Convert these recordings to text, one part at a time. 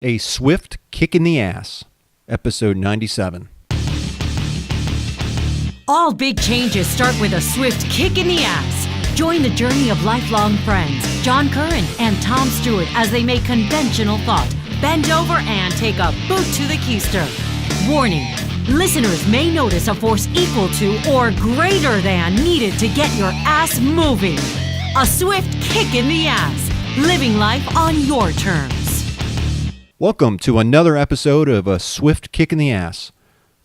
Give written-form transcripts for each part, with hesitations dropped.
A Swift Kick in the Ass, Episode 97. All big changes start with a swift kick in the ass. Join the journey of lifelong friends, John Curran and Tom Stewart, as they make conventional thought bend over and take a boot to the keister. Warning, listeners may notice a force equal to or greater than needed to get your ass moving. A swift kick in the ass, living life on your terms. Welcome to another episode of A Swift Kick in the Ass.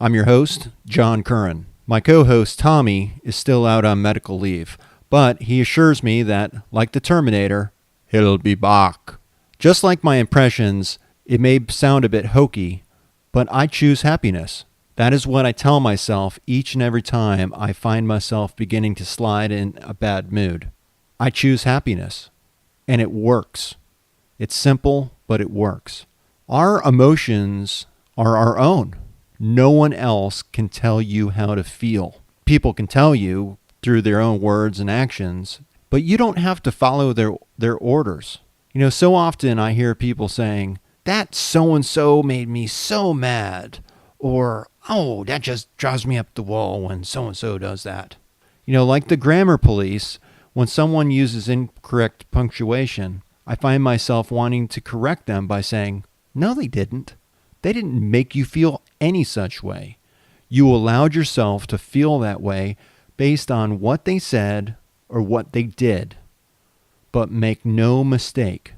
I'm your host, John Curran. My co-host, Tommy, is still out on medical leave, but he assures me that, like the Terminator, he'll be back. Just like my impressions, it may sound a bit hokey, but I choose happiness. That is what I tell myself each and every time I find myself beginning to slide in a bad mood. I choose happiness, and it works. It's simple, but it works. Our emotions are our own. No one else can tell you how to feel. People can tell you through their own words and actions, but you don't have to follow their orders. You know, so often I hear people saying, that so-and-so made me so mad, or, oh, that just drives me up the wall when so-and-so does that. You know, like the grammar police, when someone uses incorrect punctuation, I find myself wanting to correct them by saying, no, they didn't. They didn't make you feel any such way. You allowed yourself to feel that way based on what they said or what they did. But make no mistake,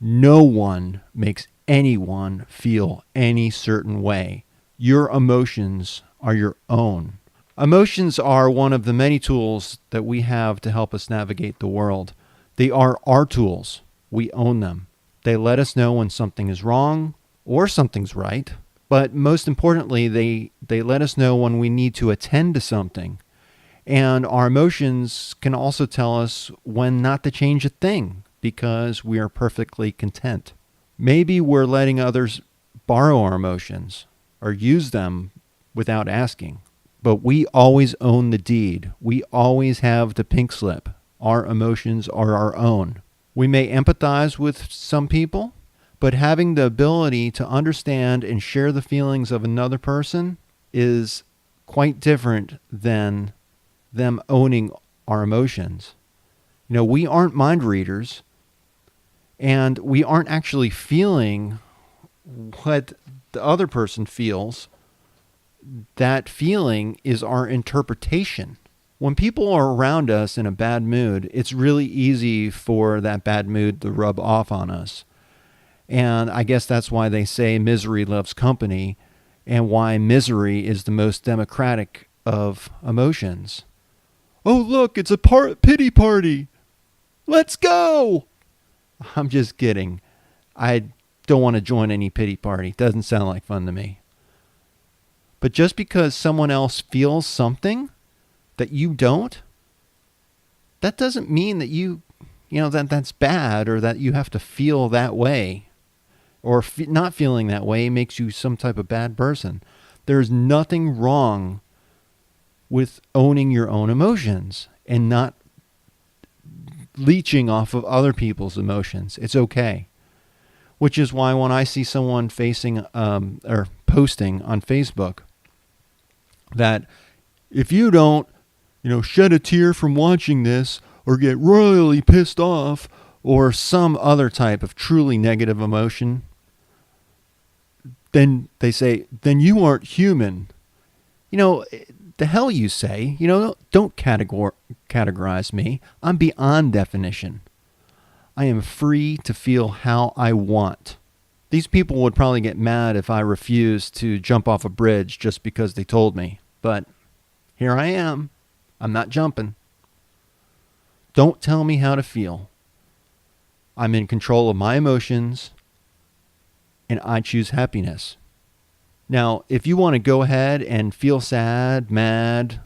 no one makes anyone feel any certain way. Your emotions are your own. Emotions are one of the many tools that we have to help us navigate the world. They are our tools. We own them. They let us know when something is wrong or something's right. But most importantly, they let us know when we need to attend to something. And our emotions can also tell us when not to change a thing because we are perfectly content. Maybe we're letting others borrow our emotions or use them without asking. But we always own the deed. We always have the pink slip. Our emotions are our own. We may empathize with some people, but having the ability to understand and share the feelings of another person is quite different than them owning our emotions. You know, we aren't mind readers, and we aren't actually feeling what the other person feels. That feeling is our interpretation. When people are around us in a bad mood, it's really easy for that bad mood to rub off on us. And I guess that's why they say misery loves company, and why misery is the most democratic of emotions. Oh, look, it's a pity party. Let's go. I'm just kidding. I don't want to join any pity party. Doesn't sound like fun to me. But just because someone else feels something that you don't, that doesn't mean that that's bad or that you have to feel that way. Or not feeling that way makes you some type of bad person. There's nothing wrong with owning your own emotions and not leeching off of other people's emotions. It's okay. Which is why when I see someone posting on Facebook that if you don't, shed a tear from watching this or get royally pissed off or some other type of truly negative emotion, then they say, then you aren't human. The hell you say, don't categorize me. I'm beyond definition. I am free to feel how I want. These people would probably get mad if I refused to jump off a bridge just because they told me. But here I am. I'm not jumping. Don't tell me how to feel. I'm in control of my emotions, and I choose happiness. Now, if you want to go ahead and feel sad, mad,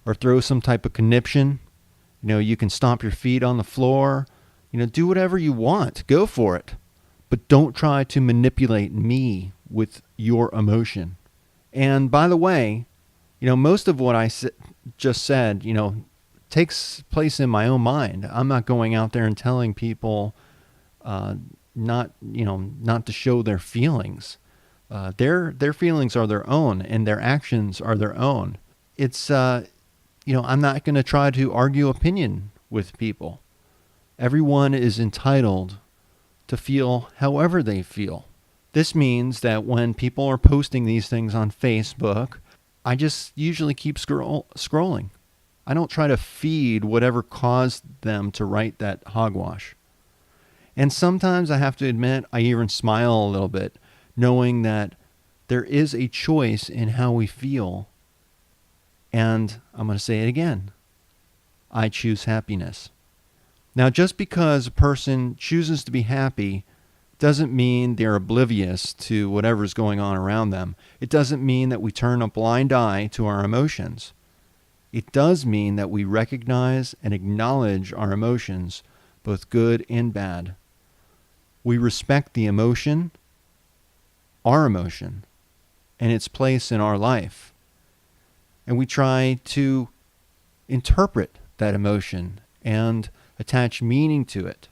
or throw some type of conniption, you can stomp your feet on the floor, do whatever you want. Go for it. But don't try to manipulate me with your emotion. And by the way, most of what I just said, takes place in my own mind. I'm not going out there and telling people not to show their feelings. Their feelings are their own, and their actions are their own. It's I'm not going to try to argue opinion with people. Everyone is entitled to feel however they feel. This means that when people are posting these things on Facebook, I just usually keep scrolling. I don't try to feed whatever caused them to write that hogwash. And sometimes I have to admit, I even smile a little bit, knowing that there is a choice in how we feel. And I'm going to say it again. I choose happiness. Now, just because a person chooses to be happy doesn't mean they're oblivious to whatever's going on around them. It doesn't mean that we turn a blind eye to our emotions. It does mean that we recognize and acknowledge our emotions, both good and bad. We respect the emotion, our emotion, and its place in our life. And we try to interpret that emotion and attach meaning to it.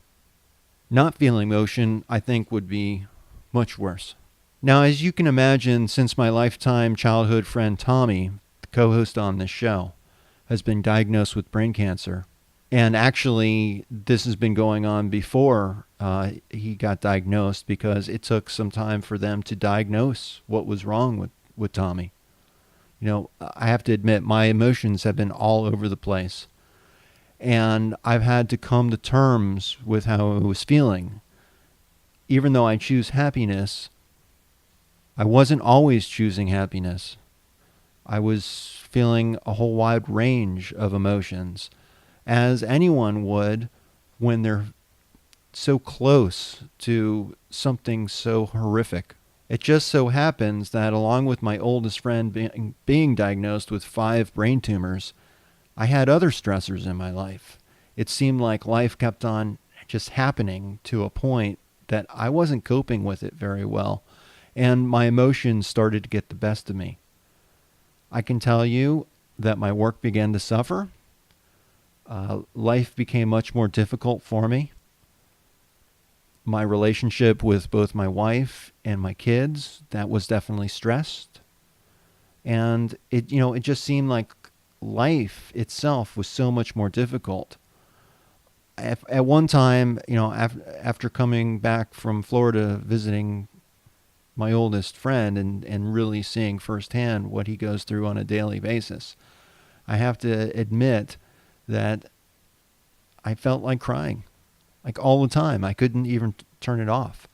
Not feeling emotion, I think, would be much worse. Now, as you can imagine, since my lifetime childhood friend Tommy, the co-host on this show, has been diagnosed with brain cancer, and actually this has been going on before he got diagnosed, because it took some time for them to diagnose what was wrong with Tommy. I have to admit, my emotions have been all over the place. And I've had to come to terms with how I was feeling. Even though I choose happiness, I wasn't always choosing happiness. I was feeling a whole wide range of emotions, as anyone would when they're so close to something so horrific. It just so happens that along with my oldest friend being diagnosed with 5 brain tumors, I had other stressors in my life. It seemed like life kept on just happening to a point that I wasn't coping with it very well, and my emotions started to get the best of me. I can tell you that my work began to suffer. Life became much more difficult for me. My relationship with both my wife and my kids, that was definitely stressed. And it just seemed like life itself was so much more difficult. At one time, after coming back from Florida visiting my oldest friend and really seeing firsthand what he goes through on a daily basis, I have to admit that I felt like crying, like all the time. I couldn't even turn it off.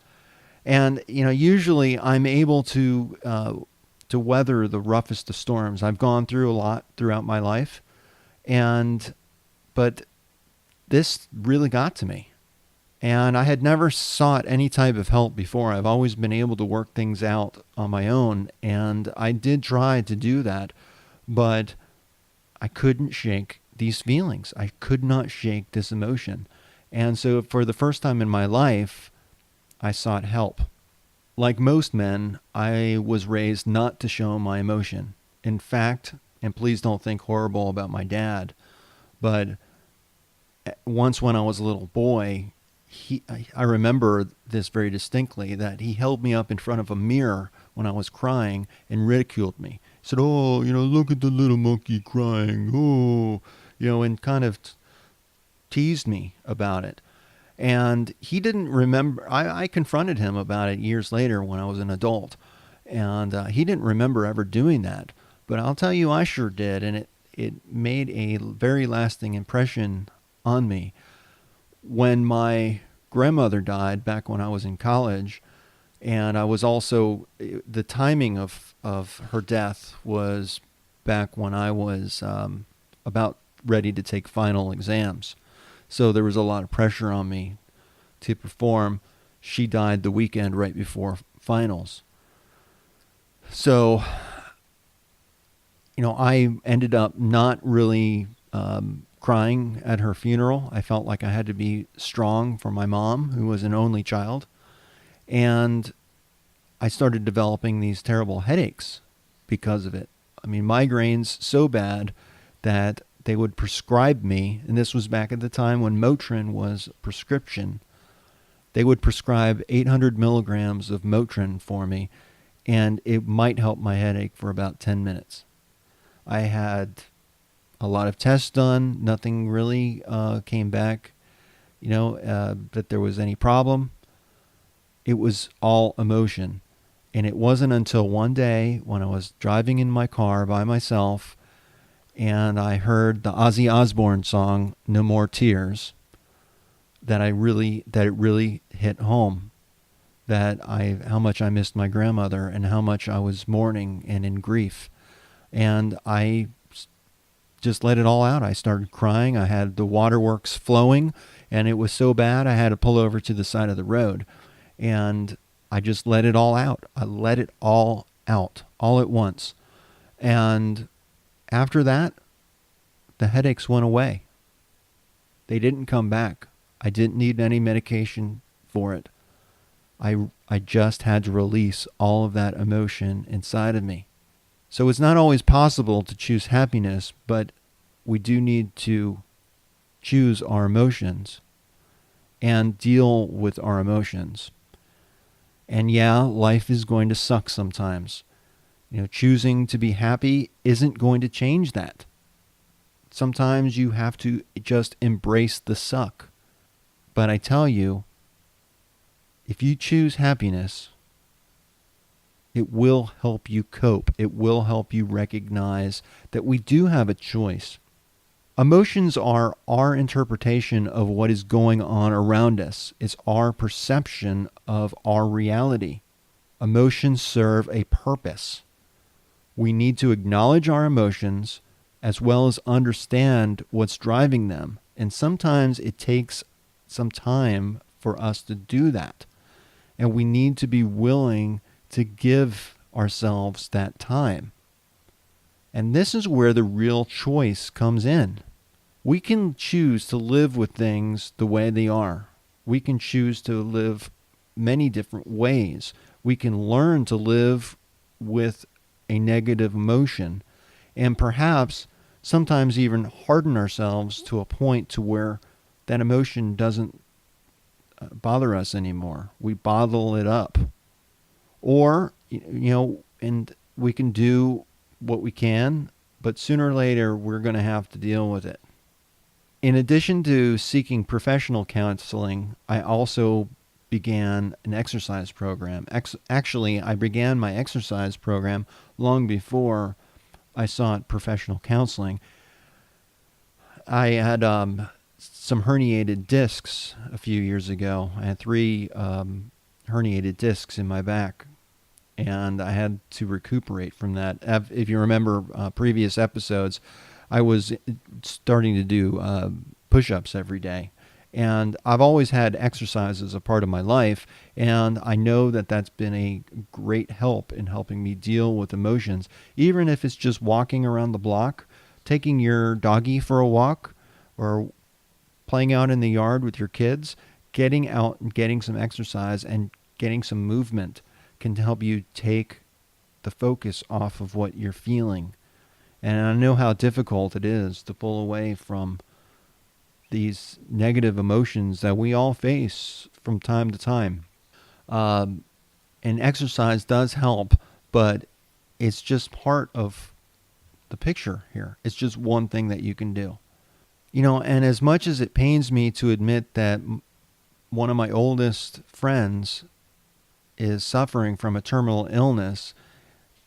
And, usually I'm able to weather the roughest of storms. I've gone through a lot throughout my life, but this really got to me. And I had never sought any type of help before. I've always been able to work things out on my own, and I did try to do that, but I couldn't shake these feelings. I could not shake this emotion. And so for the first time in my life, I sought help. Like most men, I was raised not to show my emotion. In fact, and please don't think horrible about my dad, but once when I was a little boy, I remember this very distinctly, that he held me up in front of a mirror when I was crying and ridiculed me. He said, "Oh, look at the little monkey crying. Oh," and kind of teased me about it. And he didn't remember. I confronted him about it years later when I was an adult. And he didn't remember ever doing that. But I'll tell you, I sure did. And it made a very lasting impression on me. When my grandmother died back when I was in college, and I was also, the timing of her death was back when I was about ready to take final exams. So there was a lot of pressure on me to perform. She died the weekend right before finals. So, I ended up not really crying at her funeral. I felt like I had to be strong for my mom, who was an only child. And I started developing these terrible headaches because of it. I mean, migraines so bad that they would prescribe me, and this was back at the time when Motrin was prescription. they would prescribe 800 milligrams of Motrin for me, and it might help my headache for about 10 minutes. I had a lot of tests done. Nothing really came back, that there was any problem. It was all emotion. And it wasn't until one day when I was driving in my car by myself and I heard the Ozzy Osbourne song, No More Tears, that it really hit home. How much I missed my grandmother and how much I was mourning and in grief. And I just let it all out. I started crying. I had the waterworks flowing, and it was so bad I had to pull over to the side of the road. And I just let it all out. I let it all out, all at once. And after that, the headaches went away. They didn't come back. I didn't need any medication for it. I just had to release all of that emotion inside of me. So it's not always possible to choose happiness, but we do need to choose our emotions and deal with our emotions. And yeah, life is going to suck sometimes. Choosing to be happy isn't going to change that. Sometimes you have to just embrace the suck. But I tell you, if you choose happiness, it will help you cope. It will help you recognize that we do have a choice. Emotions are our interpretation of what is going on around us. It's our perception of our reality. Emotions serve a purpose. We need to acknowledge our emotions as well as understand what's driving them. And sometimes it takes some time for us to do that. And we need to be willing to give ourselves that time. And this is where the real choice comes in. We can choose to live with things the way they are. We can choose to live many different ways. We can learn to live with a negative emotion and perhaps sometimes even harden ourselves to a point to where that emotion doesn't bother us anymore. We bottle it up. Or, and we can do what we can, but sooner or later we're going to have to deal with it. In addition to seeking professional counseling, I also began an exercise program. Actually, I began my exercise program long before I sought professional counseling. I had some herniated discs a few years ago. I had 3 herniated discs in my back, and I had to recuperate from that. If you remember previous episodes, I was starting to do push-ups every day. And I've always had exercise as a part of my life, and I know that that's been a great help in helping me deal with emotions, even if it's just walking around the block, taking your doggy for a walk, or playing out in the yard with your kids. Getting out and getting some exercise and getting some movement can help you take the focus off of what you're feeling. And I know how difficult it is to pull away from these negative emotions that we all face from time to time. And exercise does help, but it's just part of the picture here. It's just one thing that you can do. And as much as it pains me to admit that one of my oldest friends is suffering from a terminal illness,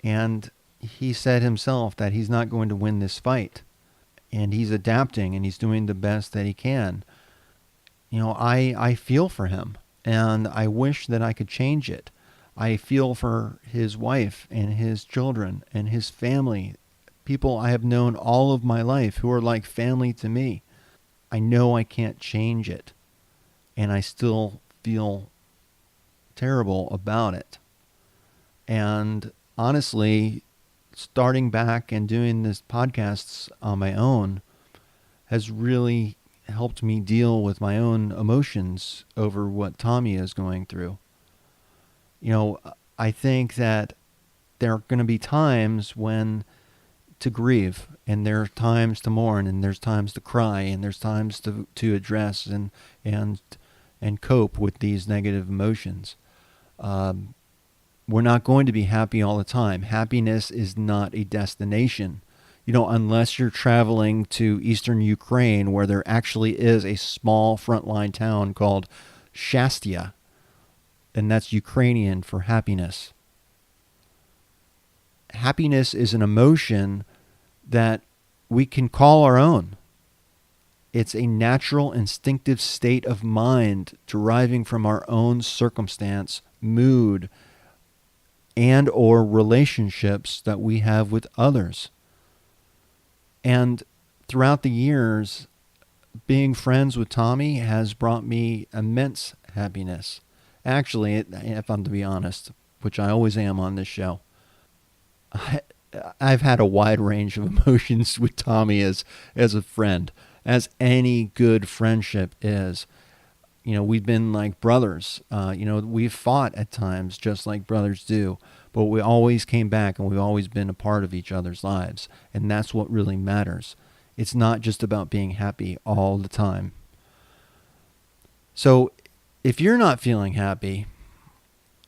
and he said himself that he's not going to win this fight. And he's adapting and he's doing the best that he can. I feel for him, and I wish that I could change it. I feel for his wife and his children and his family, people I have known all of my life who are like family to me. I know I can't change it, and I still feel terrible about it. And honestly, starting back and doing this podcasts on my own has really helped me deal with my own emotions over what Tommy is going through. I think that there are going to be times when to grieve, and there are times to mourn, and there's times to cry, and there's times to address and and cope with these negative emotions. We're not going to be happy all the time. Happiness is not a destination. Unless you're traveling to eastern Ukraine, where there actually is a small frontline town called Shastia, and that's Ukrainian for happiness. Happiness is an emotion that we can call our own. It's a natural, instinctive state of mind deriving from our own circumstance, mood, and or relationships that we have with others. And throughout the years, being friends with Tommy has brought me immense happiness. Actually, if I'm to be honest, which I always am on this show, I've had a wide range of emotions with Tommy as a friend, as any good friendship is. We've been like brothers. We've fought at times just like brothers do, but we always came back and we've always been a part of each other's lives. And that's what really matters. It's not just about being happy all the time. So if you're not feeling happy,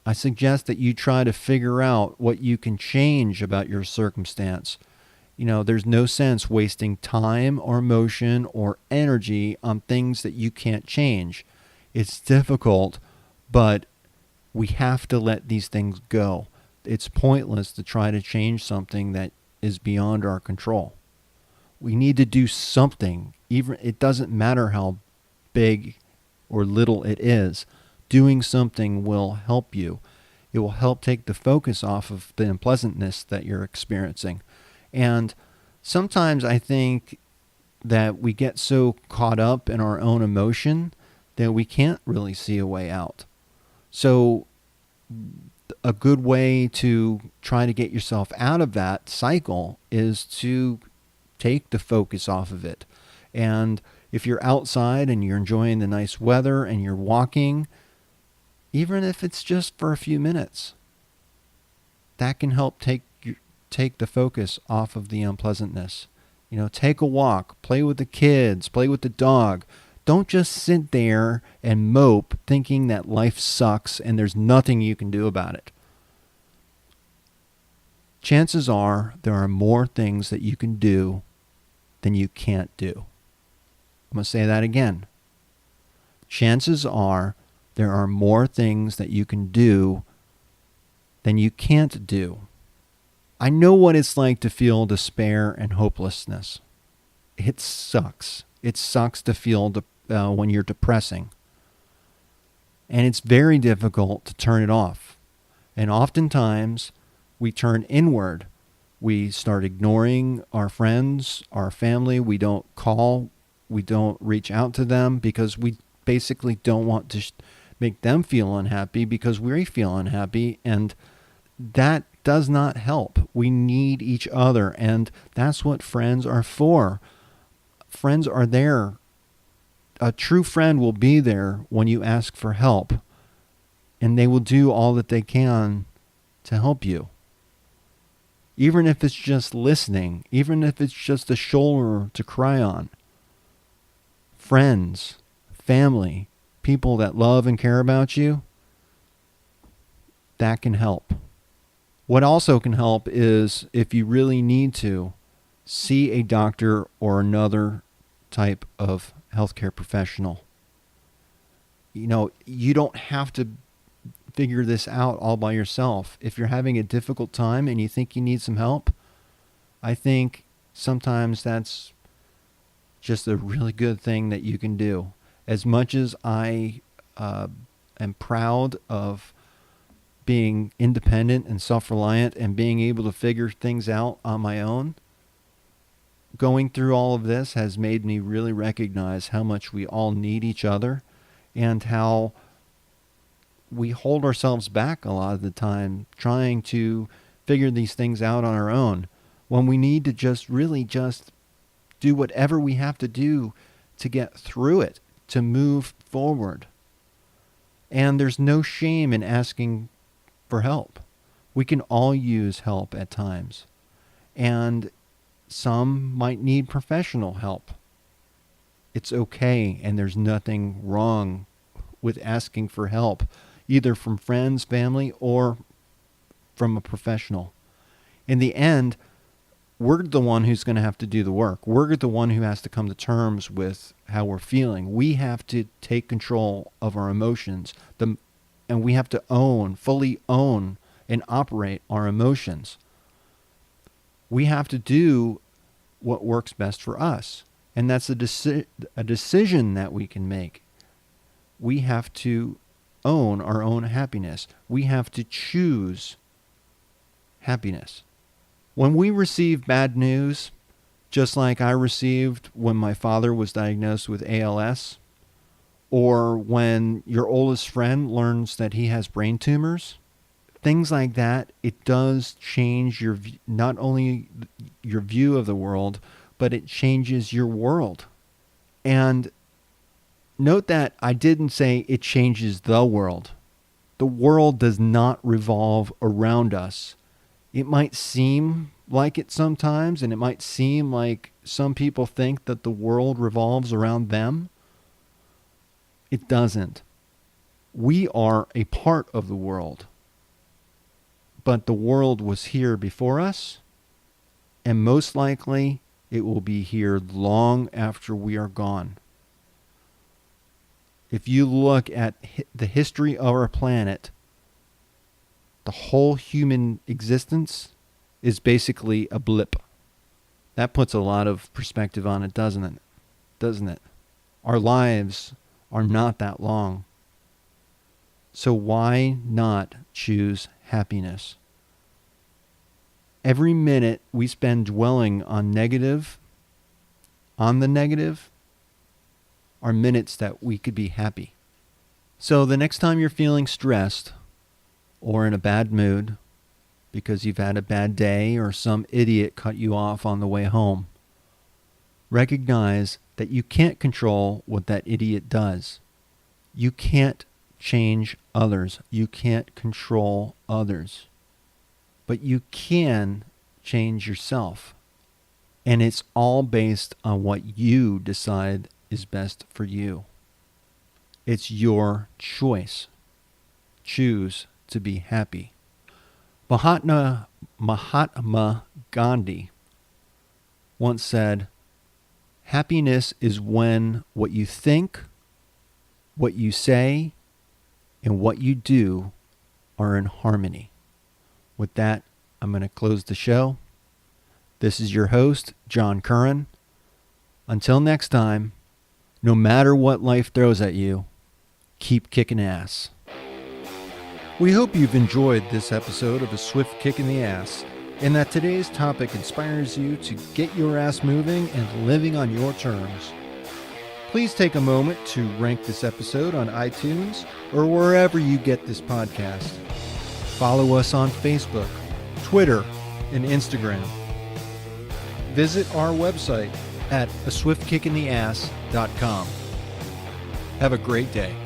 I suggest that you try to figure out what you can change about your circumstance. There's no sense wasting time or emotion or energy on things that you can't change. It's difficult, but we have to let these things go. It's pointless to try to change something that is beyond our control. We need to do something. Even it doesn't matter how big or little it is. Doing something will help you. It will help take the focus off of the unpleasantness that you're experiencing. And sometimes I think that we get so caught up in our own emotion that we can't really see a way out. So a good way to try to get yourself out of that cycle is to take the focus off of it. And if you're outside and you're enjoying the nice weather and you're walking, even if it's just for a few minutes, that can help take the focus off of the unpleasantness. Take a walk, play with the kids, play with the dog. Don't just sit there and mope thinking that life sucks and there's nothing you can do about it. Chances are there are more things that you can do than you can't do. I'm going to say that again. Chances are there are more things that you can do than you can't do. I know what it's like to feel despair and hopelessness. It sucks. It sucks to feel when you're depressing. And it's very difficult to turn it off. And oftentimes, we turn inward. We start ignoring our friends, our family. We don't call. We don't reach out to them because we basically don't want to make them feel unhappy because we feel unhappy. And that does not help. We need each other. And that's what friends are for. Friends are there. A true friend will be there when you ask for help. And they will do all that they can to help you. Even if it's just listening, even if it's just a shoulder to cry on. Friends, family, people that love and care about you, that can help. What also can help is if you really need to, see a doctor or another type of healthcare professional. You don't have to figure this out all by yourself. If you're having a difficult time and you think you need some help, I think sometimes that's just a really good thing that you can do. As much as I am proud of being independent and self-reliant and being able to figure things out on my own, going through all of this has made me really recognize how much we all need each other and how we hold ourselves back a lot of the time trying to figure these things out on our own when we need to just do whatever we have to do to get through it, to move forward. And there's no shame in asking for help. We can all use help at times. And some might need professional help. It's okay, and there's nothing wrong with asking for help, either from friends, family, or from a professional. In the end, we're the one who's going to have to do the work. We're the one who has to come to terms with how we're feeling. We have to take control of our emotions, and we have to fully own and operate our emotions. We have to do what works best for us. And that's a decision that we can make. We have to own our own happiness. We have to choose happiness. When we receive bad news, just like I received when my father was diagnosed with ALS, or when your oldest friend learns that he has brain tumors, things like that, it does change not only your view of the world, but it changes your world. And note that I didn't say it changes the world. The world does not revolve around us. It might seem like it sometimes, and it might seem like some people think that the world revolves around them. It doesn't. We are a part of the world. But the world was here before us, and most likely it will be here long after we are gone. If you look at the history of our planet, the whole human existence is basically a blip. That puts a lot of perspective on it, doesn't it? Our lives are not that long. So why not choose happiness? Every minute we spend dwelling on the negative, are minutes that we could be happy. So the next time you're feeling stressed or in a bad mood because you've had a bad day or some idiot cut you off on the way home, recognize that you can't control what that idiot does. You can't change others. You can't control others. But you can change yourself. And it's all based on what you decide is best for you. It's your choice. Choose to be happy. Mahatma Gandhi once said, "Happiness is when what you think, what you say, and what you do are in harmony." With that, I'm going to close the show. This is your host, John Curran. Until next time, no matter what life throws at you, keep kicking ass. We hope you've enjoyed this episode of A Swift Kick in the Ass, and that today's topic inspires you to get your ass moving and living on your terms. Please take a moment to rank this episode on iTunes or wherever you get this podcast. Follow us on Facebook, Twitter, and Instagram. Visit our website at aswiftkickintheass.com. Have a great day.